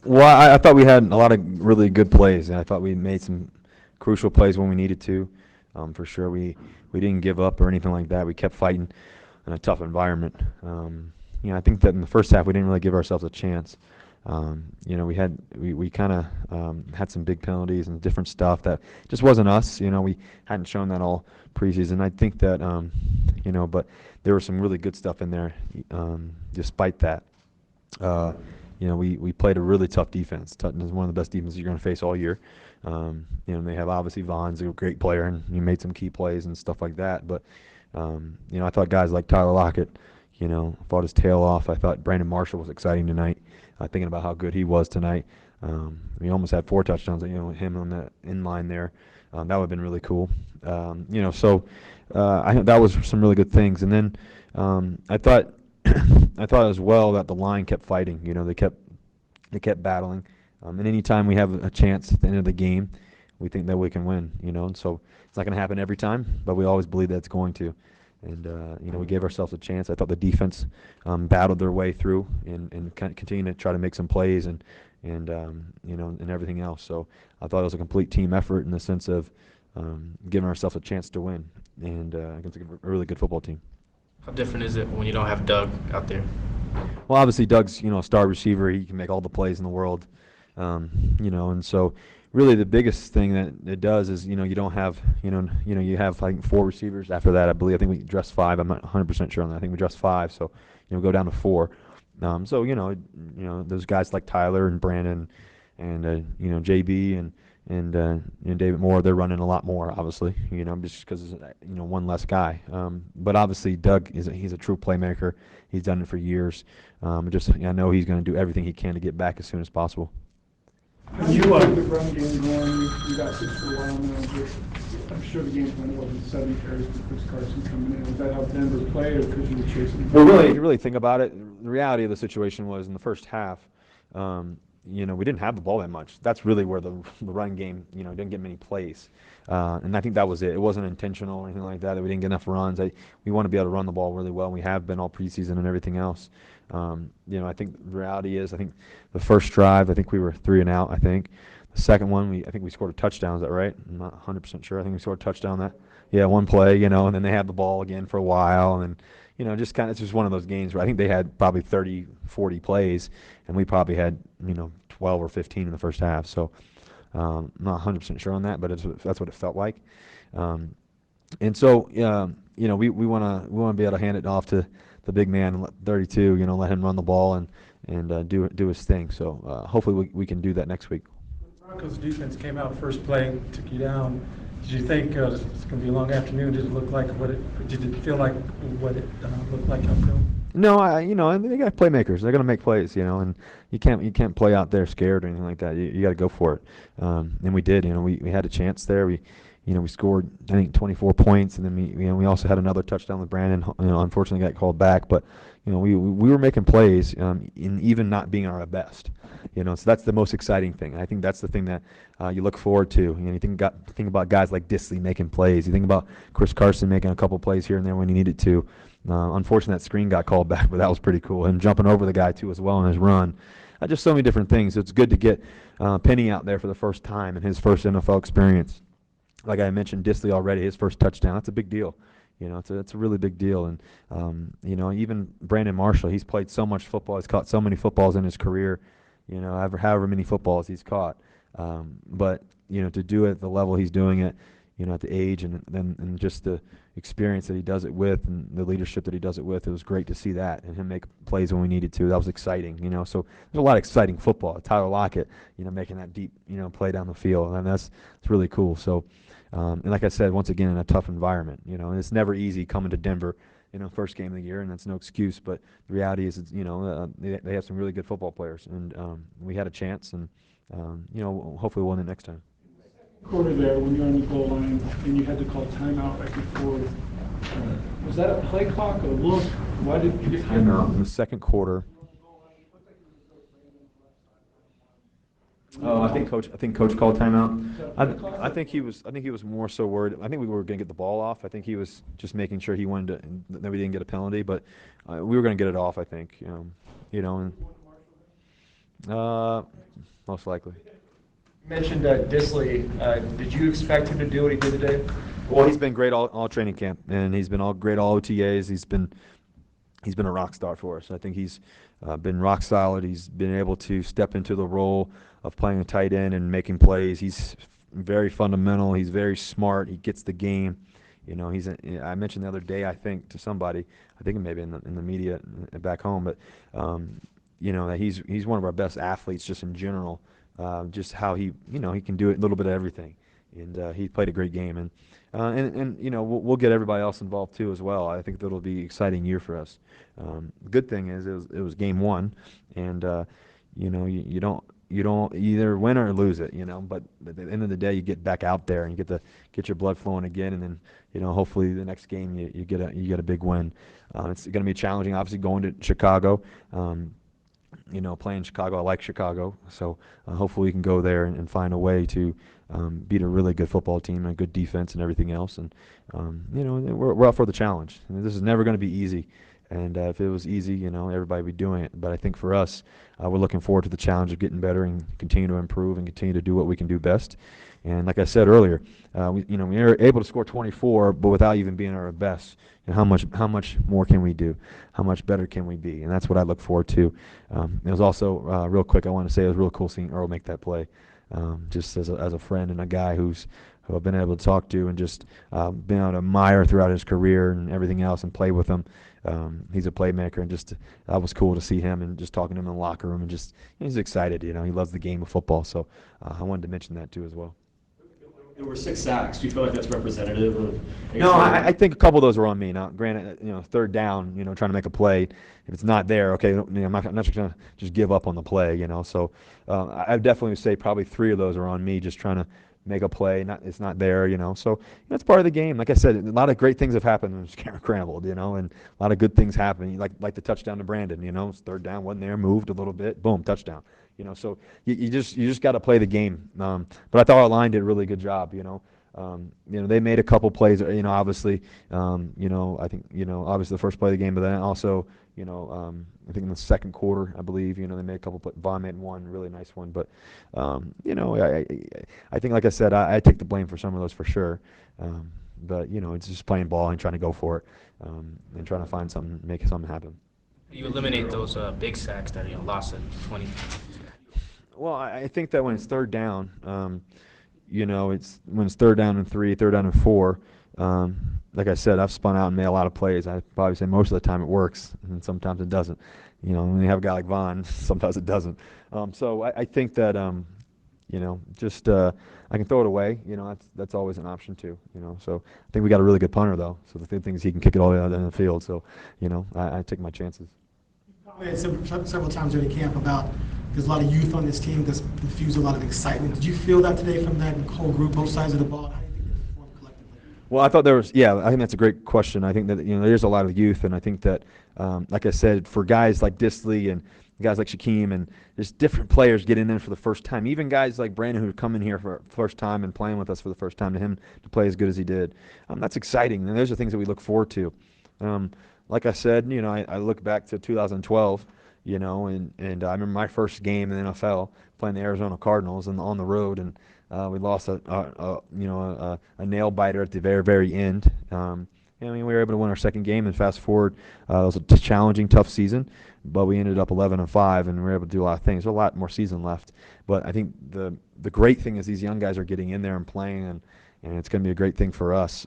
Well, I thought we had a lot of really good plays, and I thought we made some crucial plays when we needed to. For sure, we didn't give up or anything like that. We kept fighting in a tough environment. I think that in the first half we didn't really give ourselves a chance. We kind of had some big penalties and different stuff that just wasn't us. We hadn't shown that all preseason. I think that but there was some really good stuff in there, despite that. Uh, we played a really tough defense. Tutton is one of the best defenses you're going to face all year. They have obviously Vaughn's a great player, and he made some key plays and stuff like that. But I thought guys like Tyler Lockett, fought his tail off. I thought Brandon Marshall was exciting tonight. Thinking about how good he was tonight. He almost had 4 touchdowns. Him on the in line there. That would have been really cool. I think that was some really good things. And then I thought I thought as well that the line kept fighting. They kept battling. And anytime we have a chance at the end of the game, we think that we can win. And so it's not going to happen every time, but we always believe that it's going to. And we gave ourselves a chance. I thought the defense battled their way through and continued to try to make some plays and everything else. So I thought it was a complete team effort in the sense of giving ourselves a chance to win and against a really good football team. How different is it when you don't have Doug out there? Well, obviously Doug's a star receiver. He can make all the plays in the world, and so really the biggest thing that it does is you don't have you have like 4 receivers after that. I think we dressed 5. I'm not 100% sure on that. I think we dressed 5, so go down to 4. So those guys like Tyler and Brandon and JB and David Moore, they're running a lot more, obviously, just because one less guy. But obviously Doug he's a true playmaker. He's done it for years. I know he's going to do everything he can to get back as soon as possible. How do you like the run game going? You got 6 for a while now. I'm sure the game plan wasn't 7 carries with Chris Carson coming in. Was that how Denver played, or because you were chasing? Well, really, if you really think about it, the reality of the situation was in the first half, we didn't have the ball that much. That's really where the run game, didn't get many plays. And I think that was it. It wasn't intentional or anything like that we didn't get enough runs. We want to be able to run the ball really well, and we have been all preseason and everything else. I think the reality is, I think the first drive, I think we were 3 and out, I think. The second one, I think we scored a touchdown. Is that right? I'm not 100% sure. I think we scored a touchdown that. Yeah, one play, and then they had the ball again for a while, and then, it's just one of those games where I think they had probably 30, 40 plays, and we probably had, 12 or 15 in the first half. So, I'm not 100% sure on that, but that's what it felt like. And so, we want to be able to hand it off to the big man, 32, let him run the ball and do his thing. So hopefully we can do that next week. Broncos defense came out first play, took you down. Did you think it's going to be a long afternoon? Did it look like did it feel like what it looked like out there? No, they got playmakers. They're going to make plays, and you can't play out there scared or anything like that. You got to go for it. And we did. We had a chance there. We scored, I think, 24 points, and then we also had another touchdown with Brandon. Unfortunately got called back, but we were making plays, in even not being our best. So that's the most exciting thing. I think that's the thing that you look forward to. You think about guys like Disley making plays. You think about Chris Carson making a couple plays here and there when he needed to. Unfortunately, that screen got called back, but that was pretty cool. Him jumping over the guy too as well in his run. Just so many different things. It's good to get Penny out there for the first time in his first NFL experience. Like I mentioned, Disley already, his first touchdown. That's a big deal. It's a really big deal. And even Brandon Marshall, he's played so much football. He's caught so many footballs in his career. However many footballs he's caught. But to do it at the level he's doing it, at the age and just the experience that he does it with and the leadership that he does it with, it was great to see that and him make plays when we needed to. That was exciting. So there's a lot of exciting football. Tyler Lockett, making that deep, play down the field, and that's really cool. So. And like I said, once again, in a tough environment, and it's never easy coming to Denver, first game of the year, and that's no excuse. But the reality is, they have some really good football players, and we had a chance, and hopefully we'll win it next time. Quarter there, when you're on the goal line and you had to call timeout right before, was that a play clock or look? Why did you get timeout in the second quarter? Oh, I think coach called timeout. I think he was more so worried. I think we were going to get the ball off. I think he was just making sure he wanted that we didn't get a penalty, but we were going to get it off. I think, and Most likely. You mentioned Disley. Did you expect him to do what he did today? Well, he's been great all training camp, and he's been great all OTAs. He's been a rock star for us. I think he's been rock solid. He's been able to step into the role of playing a tight end and making plays. He's very fundamental. He's very smart. He gets the game. I mentioned the other day, I think, to somebody, I think maybe in the media back home, but that he's one of our best athletes just in general. Just how he can do a little bit of everything, and he played a great game. And we'll get everybody else involved too as well. I think that'll be an exciting year for us. Good thing is it was game one, and you don't either win or lose it, But at the end of the day, you get back out there and you get your blood flowing again, and then hopefully the next game you get a big win. It's going to be challenging, obviously going to Chicago. Playing Chicago, I like Chicago, so hopefully we can go there and find a way to beat a really good football team and a good defense and everything else. And we're up for the challenge. This is never going to be easy, and if it was easy, everybody would be doing it. But I think for us, we're looking forward to the challenge of getting better and continue to improve and continue to do what we can do best. And like I said earlier, we were able to score 24, but without even being our best. And how much more can we do? How much better can we be? And that's what I look forward to. It was also real quick. I want to say it was real cool seeing Earl make that play, just as a friend and a guy who I've been able to talk to and just been able to admire throughout his career and everything else and play with him. He's a playmaker, and just that was cool to see him and just talking to him in the locker room, and just he's excited. He loves the game of football. So I wanted to mention that too as well. There were 6 sacks. Do you feel like that's representative of? No, I think a couple of those were on me. Now, granted, third down, trying to make a play. If it's not there, okay, I'm not just going to just give up on the play, So I definitely would say probably 3 of those are on me, just trying to make a play. It's not there, So that's part of the game. Like I said, a lot of great things have happened when it's scrambled, and a lot of good things happen. Like the touchdown to Brandon, it's third down, wasn't there, moved a little bit, boom, touchdown. So you just got to play the game. But I thought our line did a really good job. They made a couple plays. Obviously, I think obviously the first play of the game, but then also, I think in the second quarter, I believe, they made a couple. Vaughn made one really nice one, but I think, like I said, I take the blame for some of those for sure. But it's just playing ball and trying to go for it, and trying to find something, make something happen. You eliminate those big sacks that lost at 20. Well, I think that when it's third down, it's when it's third down and 3, third down and 4. Like I said, I've spun out and made a lot of plays. I'd probably say most of the time it works, and sometimes it doesn't. When you have a guy like Vaughn, sometimes it doesn't. So I think that just I can throw it away. That's always an option too. So I think we got a really good punter though. So the thing is he can kick it all the way out in the field. So I take my chances. Several times during camp about there's a lot of youth on this team that's infused a lot of excitement. Did you feel that today from that whole group, both sides of the ball? How do you think they performed collectively? Well, I thought I think that's a great question. I think that there's a lot of youth, and I think that like I said, for guys like Disley and guys like Shaquem, and there's different players getting in for the first time. Even guys like Brandon who come in here for the first time and playing with us for the first time, to him to play as good as he did, that's exciting. And those are things that we look forward to. Like I said, I look back to 2012, and I remember my first game in the NFL playing the Arizona Cardinals and on the road, and we lost a nail biter at the very, very end. We were able to win our second game, and fast forward, it was a challenging, tough season, but we ended up 11-5, and we were able to do a lot of things. There's a lot more season left, but I think the great thing is these young guys are getting in there and playing, and it's going to be a great thing for us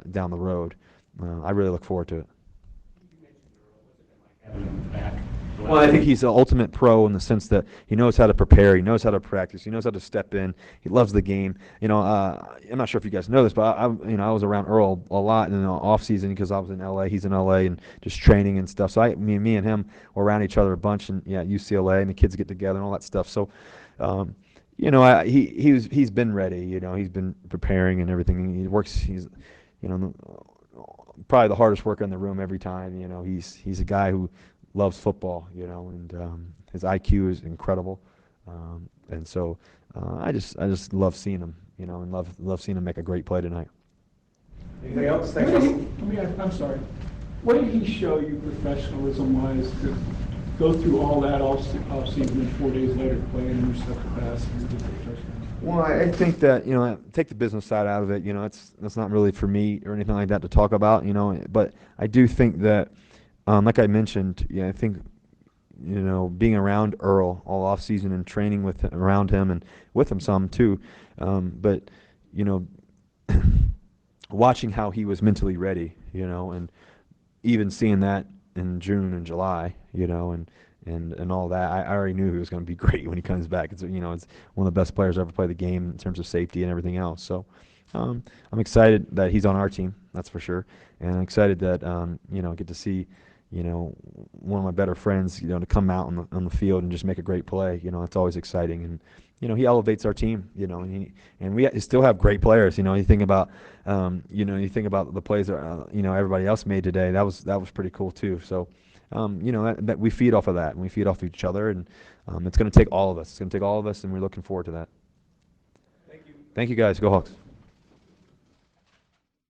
down the road. I really look forward to it. Well, I think he's the ultimate pro in the sense that he knows how to prepare, he knows how to practice, he knows how to step in, he loves the game. I'm not sure if you guys know this, but I was around Earl a lot in the off season because I was in LA, he's in LA, and just training and stuff. So me and him were around each other a bunch, and UCLA, and the kids get together and all that stuff. So, he's been ready. He's been preparing and everything. He works. He's, probably the hardest worker in the room every time. He's a guy who loves football, and his IQ is incredible, and so I just love seeing him, and love seeing him make a great play tonight. Anything else? I'm sorry. What did he show you professionalism-wise go through all that off-season and 4 days later play and intercept the pass and get the touchdown? Well, I think that, take the business side out of it, that's not really for me or anything like that to talk about, but I do think that, like I mentioned, I think, being around Earl all off season and training around him and with him some too, but, watching how he was mentally ready, and even seeing that in June and July, and all that, I already knew he was going to be great when he comes back. It's one of the best players to ever play the game in terms of safety and everything else. So I'm excited that he's on our team, that's for sure, and I'm excited that get to see one of my better friends to come out on the field and just make a great play. It's always exciting, and he elevates our team. And we still have great players. You think about the plays that everybody else made today. That was pretty cool too. So. That we feed off of that, and we feed off each other, and it's going to take all of us. It's going to take all of us, and we're looking forward to that. Thank you. Thank you, guys. Go Hawks.